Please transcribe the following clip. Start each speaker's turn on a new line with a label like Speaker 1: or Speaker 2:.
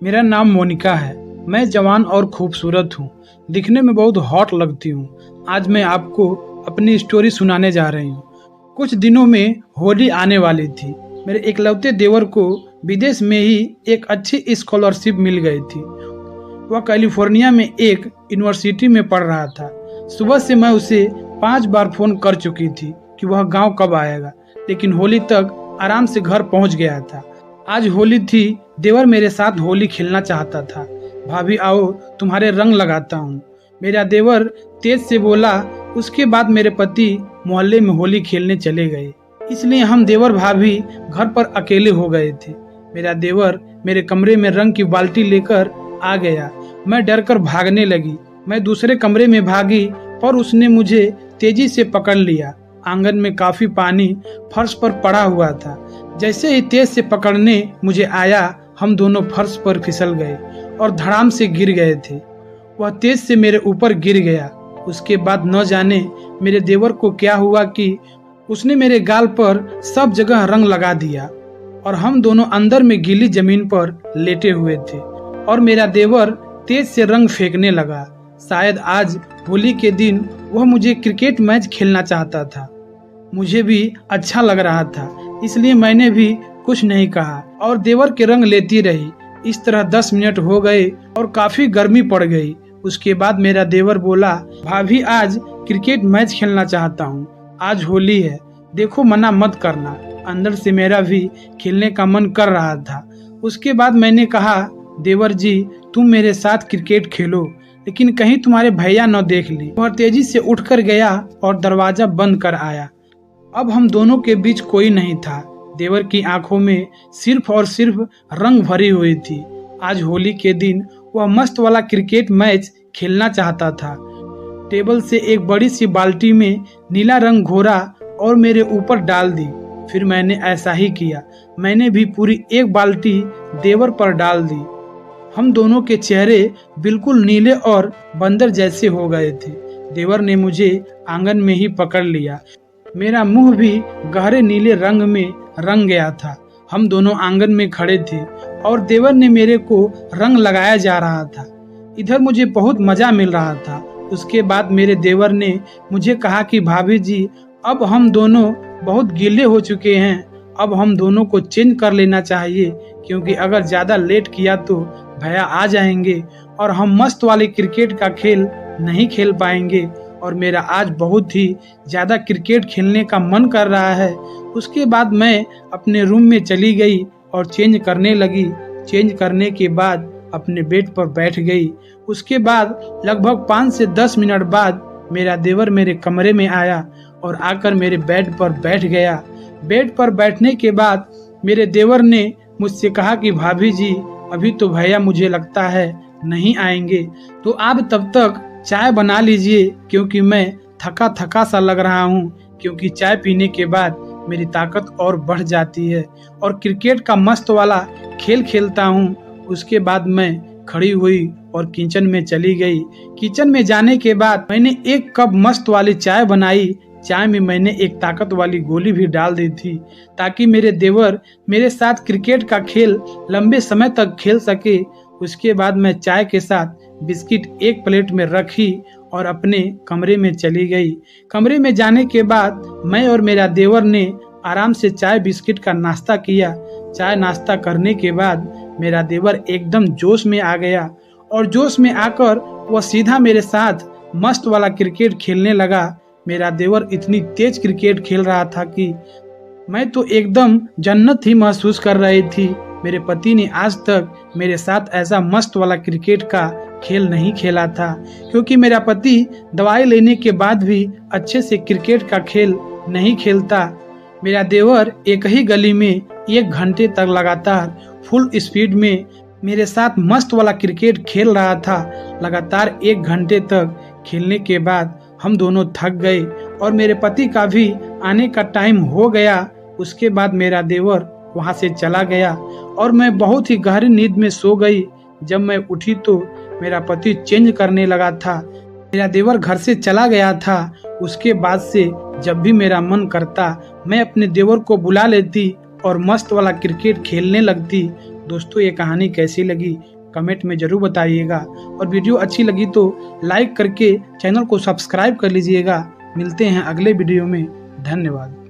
Speaker 1: मेरा नाम मोनिका है। मैं जवान और खूबसूरत हूँ। दिखने में बहुत हॉट लगती हूँ। आज मैं आपको अपनी स्टोरी सुनाने जा रही हूँ। कुछ दिनों में होली आने वाली थी। मेरे इकलौते देवर को विदेश में ही एक अच्छी स्कॉलरशिप मिल गई थी। वह कैलिफोर्निया में एक यूनिवर्सिटी में पढ़ रहा था। सुबह से मैं उसे 5 बार फोन कर चुकी थी कि वह गांव कब आएगा, लेकिन होली तक आराम से घर पहुंच गया था। आज होली थी। देवर मेरे साथ होली खेलना चाहता था। भाभी आओ तुम्हारे रंग लगाता हूँ, मेरा देवर तेज से बोला। उसके बाद मेरे पति मोहल्ले में होली खेलने चले गए, इसलिए हम देवर भाभी घर पर अकेले हो गए थे। मेरा देवर मेरे कमरे में रंग की बाल्टी लेकर आ गया। मैं डरकर भागने लगी। मैं दूसरे कमरे में भागी, पर उसने मुझे तेजी से पकड़ लिया। आंगन में काफी पानी फर्श पर पड़ा हुआ था। जैसे ही तेज से पकड़ने मुझे आया, हम दोनों फर्श पर फिसल गए और धड़ाम से गिर गए थे। वह तेज से मेरे ऊपर गिर गया। उसके बाद न जाने मेरे देवर को क्या हुआ कि उसने मेरे गाल पर सब जगह रंग लगा दिया और हम दोनों अंदर में गीली जमीन पर लेटे हुए थे और मेरा देवर तेज से रंग फेंकने लगा। शायद आज होली के दिन वह मुझे क्रिकेट मैच खेलना चाहता था। मुझे भी अच्छा लग रहा था, इसलिए मैंने भी कुछ नहीं कहा और देवर के रंग लेती रही। इस तरह 10 मिनट हो गए और काफी गर्मी पड़ गई। उसके बाद मेरा देवर बोला, भाभी आज क्रिकेट मैच खेलना चाहता हूँ, आज होली है, देखो मना मत करना। अंदर से मेरा भी खेलने का मन कर रहा था। उसके बाद मैंने कहा, देवर जी तुम मेरे साथ क्रिकेट खेलो, लेकिन कहीं तुम्हारे भैया न देख ले। वह तेजी से उठकर गया और दरवाजा बंद कर आया। अब हम दोनों के बीच कोई नहीं था। देवर की आंखों में सिर्फ और सिर्फ रंग भरी हुई थी। आज होली के दिन वह मस्त वाला क्रिकेट मैच खेलना चाहता था। टेबल से एक बड़ी सी बाल्टी में नीला रंग घोरा और मेरे ऊपर डाल दी। फिर मैंने ऐसा ही किया। मैंने भी पूरी एक बाल्टी देवर पर डाल दी। हम दोनों के चेहरे बिल्कुल नीले और बंदर जैसे हो गए थे। देवर ने मुझे आंगन में ही पकड़ लिया। मेरा मुंह भी गहरे नीले रंग में रंग गया था। हम दोनों आंगन में खड़े थे और देवर ने मेरे को रंग लगाया जा रहा था। इधर मुझे बहुत मजा मिल रहा था। उसके बाद मेरे देवर ने मुझे कहा कि भाभी जी अब हम दोनों बहुत गीले हो चुके हैं, अब हम दोनों को चेंज कर लेना चाहिए, क्योंकि अगर ज्यादा लेट किया तो भैया आ जाएंगे और हम मस्त वाले क्रिकेट का खेल नहीं खेल पाएंगे और मेरा आज बहुत ही ज्यादा क्रिकेट खेलने का मन कर रहा है। उसके बाद मैं अपने रूम में चली गई और चेंज करने लगी। चेंज करने के बाद अपने बेड पर बैठ गई। उसके बाद लगभग 5 से 10 मिनट बाद मेरा देवर मेरे कमरे में आया और आकर मेरे बेड पर बैठ गया। बेड पर बैठने के बाद मेरे देवर ने मुझसे कहा कि भाभी जी अभी तो भैया मुझे लगता है नहीं आएंगे, तो आप तब तक चाय बना लीजिए, क्योंकि मैं थका थका सा लग रहा हूँ, क्योंकि चाय पीने के बाद मेरी ताकत और बढ़ जाती है और क्रिकेट का मस्त वाला खेल खेलता हूँ। उसके बाद मैं खड़ी हुई और किचन में चली गई। किचन में जाने के बाद मैंने एक कप मस्त वाली चाय बनाई। चाय में मैंने एक ताकत वाली गोली भी डाल दी थी, ताकि मेरे देवर मेरे साथ क्रिकेट का खेल लंबे समय तक खेल सके। उसके बाद मैं चाय के साथ बिस्किट एक प्लेट में रखी और अपने कमरे में चली गई। कमरे में जाने के बाद मैं और मेरा देवर ने आराम से चाय बिस्किट का नाश्ता किया। चाय नाश्ता करने के बाद मेरा देवर एकदम जोश में आ गया और जोश में आकर वह सीधा मेरे साथ मस्त वाला क्रिकेट खेलने लगा। मेरा देवर इतनी तेज क्रिकेट खेल रहा था कि मैं तो एकदम जन्नत ही महसूस कर रही थी। मेरे पति ने आज तक मेरे साथ ऐसा मस्त वाला क्रिकेट का खेल नहीं खेला था, क्योंकि मेरा पति दवाई लेने के बाद भी अच्छे से क्रिकेट का खेल नहीं खेलता। मेरा देवर एक ही गली में 1 घंटे तक लगातार फुल स्पीड में मेरे साथ मस्त वाला क्रिकेट खेल रहा था। लगातार 1 घंटे तक खेलने के बाद हम दोनों थक गए और मेरे पति का भी आने का टाइम हो गया। उसके बाद मेरा देवर वहां से चला गया और मैं बहुत ही गहरी नींद में सो गई। जब मैं उठी तो मेरा पति चेंज करने लगा था। मेरा देवर घर से चला गया था। उसके बाद से जब भी मेरा मन करता मैं अपने देवर को बुला लेती और मस्त वाला क्रिकेट खेलने लगती। दोस्तों ये कहानी कैसी लगी कमेंट में ज़रूर बताइएगा, और वीडियो अच्छी लगी तो लाइक करके चैनल को सब्सक्राइब कर लीजिएगा। मिलते हैं अगले वीडियो में। धन्यवाद।